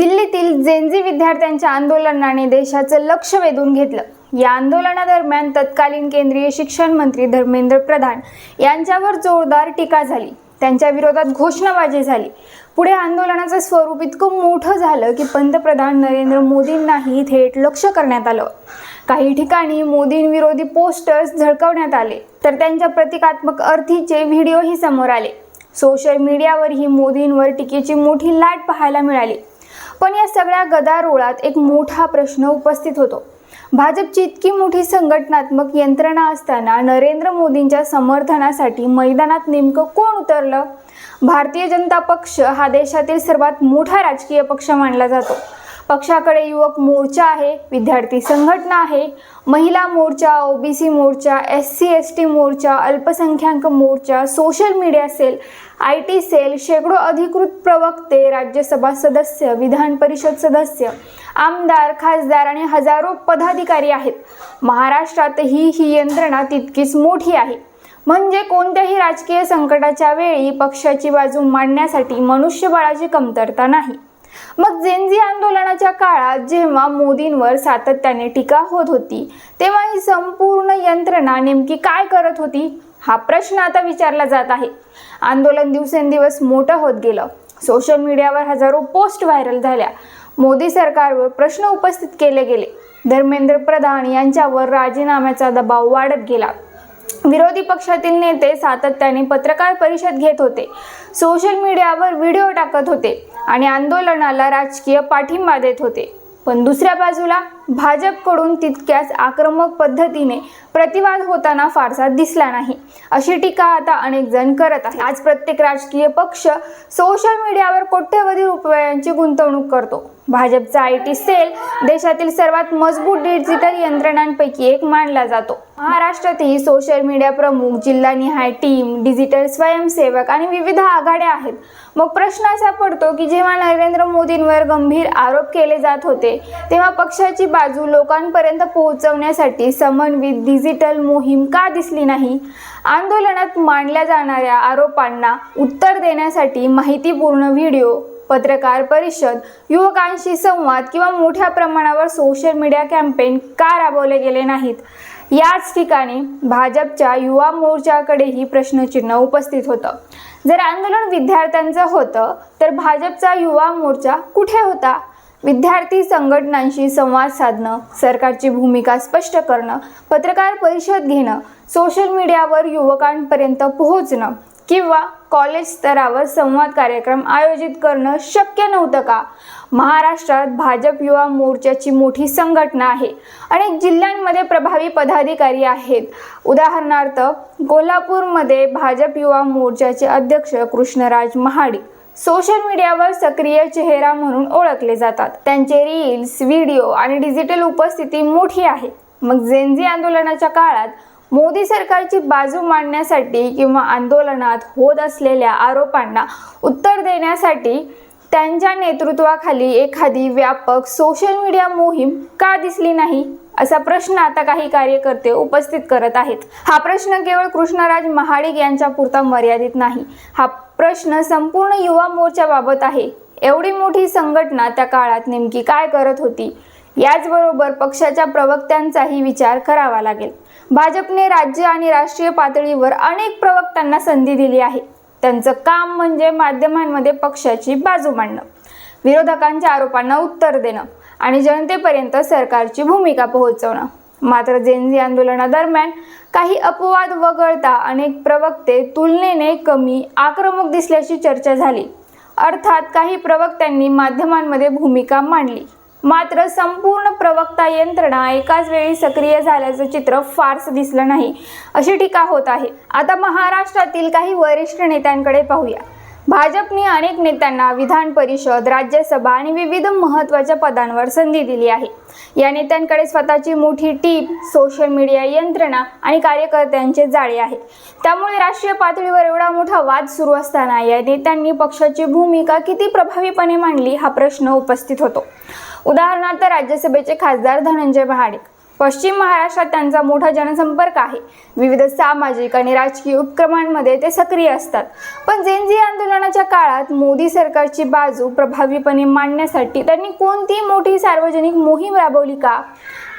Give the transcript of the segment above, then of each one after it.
दिल्लीतील जेनझी विद्यार्थ्यांच्या आंदोलनाने देशाचं लक्ष वेधून घेतलं। या आंदोलनादरम्यान तत्कालीन केंद्रीय शिक्षण मंत्री धर्मेंद्र प्रधान यांच्यावर जोरदार टीका झाली। त्यांच्या विरोधात घोषणाबाजी झाली। पुढे आंदोलनाचं स्वरूप इतकं मोठं झालं की पंतप्रधान नरेंद्र मोदींनाही थेट लक्ष करण्यात आलं। काही ठिकाणी मोदींविरोधी पोस्टर्स झळकवण्यात आले, तर त्यांच्या प्रतिकात्मक अर्थीचे व्हिडिओही समोर आले। सोशल मीडियावरही मोदींवर टीकेची मोठी लाट पाहायला मिळाली। पण या सगळ्या गदारोळात एक मोठा प्रश्न उपस्थित होतो। भाजपची इतकी मोठी संघटनात्मक यंत्रणा असताना नरेंद्र मोदींच्या समर्थनासाठी मैदानात नेमकं कोण उतरलं? भारतीय जनता पक्ष हा देशातील सर्वात मोठा राजकीय पक्ष मानला जातो। पक्षाकडे युवक मोर्चा आहे, विद्यार्थी संघटना आहे, महिला मोर्चा, ओबीसी मोर्चा, SC ST मोर्चा, अल्पसंख्याक मोर्चा, social media cell, IT cell, शेकडो अधिकृत प्रवक्ते, राज्यसभा सदस्य, विधान परिषद सदस्य, आमदार, खासदार आणि हजारो पदाधिकारी आहेत। महाराष्ट्रातही ही यंत्रणा तितकीच मोठी आहे। म्हणजे कोणत्याही राजकीय संकटाच्या वेळी पक्षाची बाजू मांडण्यासाठी मनुष्यबळाची कमतरता नाही। मग जेनझी आंदोलनाच्या काळात जेव्हा मोदींवर सातत्याने टीका होत होती, तेव्हा ही संपूर्ण यंत्रणा नेमकी काय करत होती, हा प्रश्न आता विचारला जात आहे। आंदोलन दिवसेंदिवस मोठं होत गेलं। सोशल मीडियावर हजारो पोस्ट व्हायरल झाल्या। मोदी सरकारवर प्रश्न उपस्थित केले गेले। धर्मेंद्र प्रधान यांच्यावर राजीनाम्याचा दबाव वाढत गेला। विरोधी पक्षातील नेते सातत्याने पत्रकार परिषद घेत होते, सोशल मीडियावर व्हिडिओ टाकत होते आणि आंदोलनाला राजकीय पाठिंबा देत होते। पण दुसऱ्या बाजूला भाजपकडून तितक्याच आक्रमक पद्धतीने प्रतिवाद होताना फारसा दिसला नाही, अशी टीका आता अनेक जण करत आहेत। आज प्रत्येक राजकीय पक्ष सोशल मीडियावर कोट्यवधी रुपयांची गुंतवणूक करतो। भाजपचा IT सेल देशातील सर्वात मजबूत डिजिटल यंत्रणांपैकी एक मानला जातो। महाराष्ट्रातही सोशल मीडिया प्रमुख, जिल्हानिहाय टीम, डिजिटल स्वयंसेवक आणि विविध आघाड्या आहेत। मग प्रश्न असा पडतो की जेव्हा नरेंद्र मोदींवर गंभीर आरोप केले जात होते, तेव्हा पक्षाची बाजू लोकांपर्यंत पोहोचवण्यासाठी समन्वित डिजिटल मोहीम का दिसली नाही? आंदोलनात मांडल्या जाणाऱ्या आरोपांना उत्तर देण्यासाठी माहितीपूर्ण व्हिडिओ, पत्रकार परिषद, युवकांशी संवाद किंवा मोठ्या प्रमाणावर सोशल मीडिया कॅम्पेन का राबवले गेले नाहीत? याच ठिकाणी भाजपच्या युवा मोर्चाकडेही प्रश्नचिन्ह उपस्थित होतं। जर आंदोलन विद्यार्थ्यांचं होतं, तर भाजपचा युवा मोर्चा कुठे होता? विद्यार्थी संघटनांशी संवाद साधणं, सरकारची भूमिका स्पष्ट करणं, पत्रकार परिषद घेणं, सोशल मीडियावर युवकांपर्यंत पोहोचणं किंवा कॉलेज स्तरावर संवाद कार्यक्रम आयोजित करणं शक्य नव्हतं का? महाराष्ट्रात भाजप युवा मोर्चाची मोठी संघटना आहे। अनेक जिल्ह्यांमध्ये प्रभावी पदाधिकारी आहेत। उदाहरणार्थ कोल्हापूरमध्ये भाजप युवा मोर्चाचे अध्यक्ष कृष्णराज महाडिक सोशल मीडियावर सक्रिय चेहरा म्हणून ओळखले जातात। त्यांचे रील्स, व्हिडिओ आणि डिजिटल उपस्थिती मोठी आहे। मग जेनझी आंदोलनाच्या काळात मोदी सरकारची बाजू मांडण्यासाठी किंवा आंदोलनात होत असलेल्या आरोपांना उत्तर देण्यासाठी त्यांच्या नेतृत्वाखाली एखादी व्यापक सोशल मीडिया मोहीम का दिसली नाही, असा प्रश्न आता काही कार्यकर्ते उपस्थित करत आहेत। हा प्रश्न केवळ कृष्णराज महाडिक यांच्या पुरता मर्यादित नाही। हा प्रश्न संपूर्ण युवा मोर्चाबाबत आहे। एवढी मोठी संघटना त्या काळात नेमकी काय करत होती? याचबरोबर पक्षाच्या प्रवक्त्यांचाही विचार करावा लागेल। भाजपने राज्य आणि राष्ट्रीय पातळीवर अनेक प्रवक्त्यांना संधी दिली आहे। त्यांचं काम म्हणजे माध्यमांमध्ये पक्षाची बाजू मांडणं, विरोधकांच्या आरोपांना उत्तर देणं आणि जनतेपर्यंत सरकारची भूमिका पोहोचवणं। मात्र जेनझी आंदोलनादरम्यान काही अपवाद वगळता अनेक प्रवक्ते तुलनेने कमी आक्रमक दिसल्याची चर्चा झाली। अर्थात काही प्रवक्त्यांनी माध्यमांमध्ये भूमिका मांडली, मात्र संपूर्ण प्रवक्ता यंत्रणा एकाच वेळी सक्रिय झाल्याचं चित्र फारसं दिसलं नाही, अशी टीका होत आहे। आता महाराष्ट्रातील काही वरिष्ठ नेत्यांकडे पाहूया। भाजपने अनेक नेत्यांना विधान परिषद, राज्यसभा आणि विविध महत्त्वाच्या पदांवर संधी दिली आहे। या नेत्यांकडे स्वतःची मोठी टीम, सोशल मीडिया यंत्रणा आणि कार्यकर्त्यांचे जाळे आहे। त्यामुळे राष्ट्रीय पातळीवर एवढा मोठा वाद सुरू असताना या नेत्यांनी पक्षाची भूमिका किती प्रभावीपणे मांडली, हा प्रश्न उपस्थित होतो। उदाहरणार्थ राज्यसभेचे खासदार धनंजय महाडिक, पश्चिम महाराष्ट्रात त्यांचा मोठा जनसंपर्क आहे. विविध सामाजिक आणि राजकीय उपक्रमांमध्ये ते सक्रिय असतात. पण जेन झी आंदोलनाच्या काळात मोदी सरकारची बाजू प्रभावीपणे मांडण्यासाठी त्यांनी कोणती मोठी सार्वजनिक मोहीम राबवली का?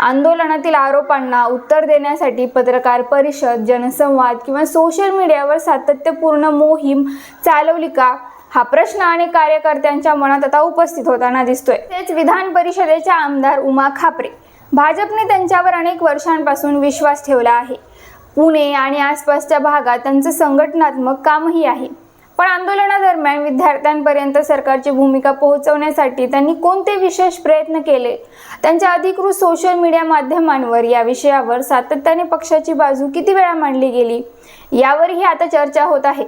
आंदोलनातील आरोपांना उत्तर देण्यासाठी पत्रकार परिषद, जनसंवाद किंवा सोशल मीडियावर सातत्यपूर्ण मोहीम चालवली का? हा प्रश्न अनेक कार्यकर्त्यांच्या मनात आता उपस्थित होताना दिसतोय. तेच विधान परिषदेच्या आमदार उमा खापरे. भाजपने त्यांच्यावर अनेक वर्षांपासून विश्वास ठेवला आहे. पुणे आणि आसपासच्या भागात त्यांचं संघटनात्मक कामही आहे. पण आंदोलनादरम्यान विद्यार्थ्यांपर्यंत सरकारची भूमिका पोहोचवण्यासाठी त्यांनी कोणते विशेष प्रयत्न केले? त्यांच्या अधिकृत सोशल मीडिया माध्यमांवर या विषयावर सातत्याने पक्षाची बाजू किती वेळा मांडली गेली, यावरही आता चर्चा होत आहे.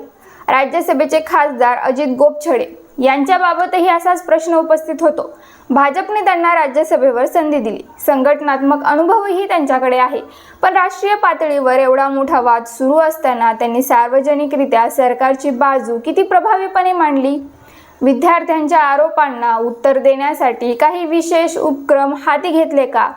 राज्यसभेचे खासदार अजित गोपछडे यांच्याबाबतही असाच प्रश्न उपस्थित होतो. भाजपने त्यांना राज्यसभेवर संधी दिली. संघटनात्मक अनुभवही त्यांच्याकडे आहे. पण राष्ट्रीय पातळीवर एवढा मोठा वाद सुरू असताना त्यांनी सार्वजनिकरित्या सरकारची बाजू किती प्रभावीपणे मांडली? विद्यार्थ्यांच्या आरोपांना उत्तर देण्यासाठी काही विशेष उपक्रम हाती घेतले का?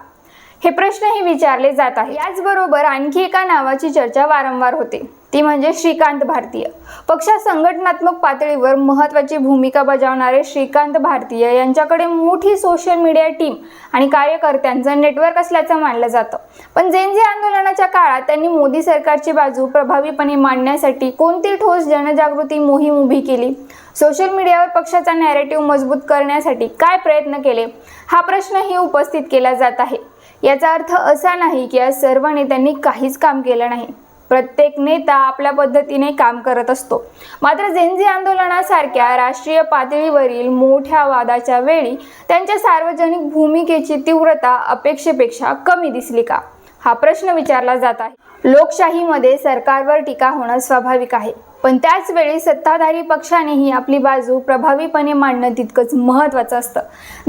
हे प्रश्नही विचारले जात आहेत. याचबरोबर आणखी एका नावाची चर्चा वारंवार होते, ती म्हणजे श्रीकांत भारतीय. पक्षात संघटनात्मक पातळीवर महत्त्वाची भूमिका बजावणारे श्रीकांत भारतीय यांच्याकडे मोठी सोशल मीडिया टीम आणि कार्यकर्त्यांचं नेटवर्क असल्याचं मानलं जातं. पण जेन झी आंदोलनाच्या काळात त्यांनी मोदी सरकारची बाजू प्रभावीपणे मांडण्यासाठी कोणती ठोस जनजागृती मोहीम उभी केली? सोशल मीडियावर पक्षाचा नॅरेटिव्ह मजबूत करण्यासाठी काय प्रयत्न केले? हा प्रश्नही उपस्थित केला जात आहे. याचा अर्थ असा नाही की या सर्व नेत्यांनी काहीच काम केलं नाही. प्रत्येक नेता आपल्या पद्धतीने काम करत असतो. मात्र जेन झी आंदोलनासारख्या राष्ट्रीय पातळीवरील मोठ्या वादाच्या वेळी त्यांच्या सार्वजनिक भूमिकेची तीव्रता अपेक्षेपेक्षा कमी दिसली का? हा प्रश्न विचारला जात आहे. लोकशाहीमध्ये सरकारवर टीका होणं स्वाभाविक आहे. पण त्याच वेळी सत्ताधारी पक्षानेही आपली बाजू प्रभावीपणे मांडणं तितकंच महत्त्वाचं असतं.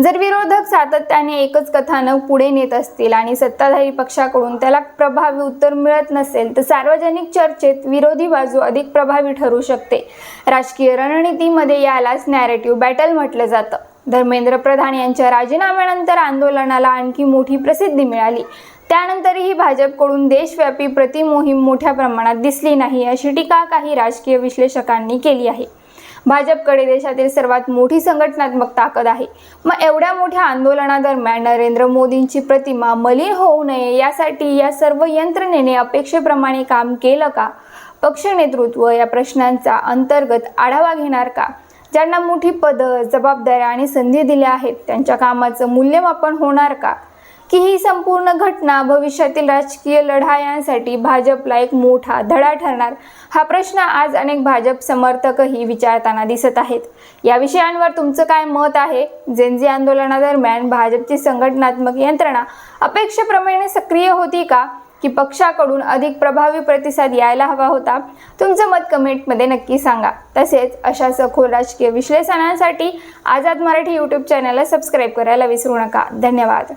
जर विरोधक सातत्याने एकच कथानक पुढे नेत असतील आणि सत्ताधारी पक्षाकडून त्याला प्रभावी उत्तर मिळत नसेल तर सार्वजनिक चर्चेत विरोधी बाजू अधिक प्रभावी ठरू शकते. राजकीय रणनीतीमध्ये यालाच नॅरेटिव्ह बॅटल म्हटलं जातं. धर्मेंद्र प्रधान यांच्या राजीनाम्यानंतर आंदोलनाला आणखी मोठी प्रसिद्धी मिळाली. त्यानंतरही भाजपकडून देशव्यापी प्रतिमोहीम मोठ्या प्रमाणात दिसली नाही, अशी टीका काही राजकीय विश्लेषकांनी केली आहे. भाजपकडे देशातील सर्वात मोठी संघटनात्मक ताकद आहे. मग एवढ्या मोठ्या आंदोलनादरम्यान नरेंद्र मोदींची प्रतिमा मलिन होऊ नये यासाठी या सर्व यंत्रणेने अपेक्षेप्रमाणे काम केलं का? पक्ष नेतृत्व या प्रश्नांचा अंतर्गत आढावा घेणार का? ज्यांना मोठी पदं, जबाबदाऱ्या आणि संधी दिल्या आहेत त्यांच्या कामाचं मूल्यमापन होणार का? की ही संपूर्ण घटना भविष्यातील राजकीय लढायांसाठी भाजपला एक मोठा धडा ठरणार? हा प्रश्न आज अनेक भाजप समर्थकही विचारताना दिसत आहेत. या विषयांवर तुमचं काय मत आहे? जेन झी आंदोलनादरम्यान भाजपची संघटनात्मक यंत्रणा अपेक्षेप्रमाणे सक्रिय होती का? की पक्षाकडून अधिक प्रभावी प्रतिसाद यायला हवा होता? तुमचं मत कमेंटमध्ये नक्की सांगा. तसेच अशा सखोल राजकीय विश्लेषणांसाठी आझाद मराठी यूट्यूब चॅनलला सबस्क्राईब करायला विसरू नका. धन्यवाद.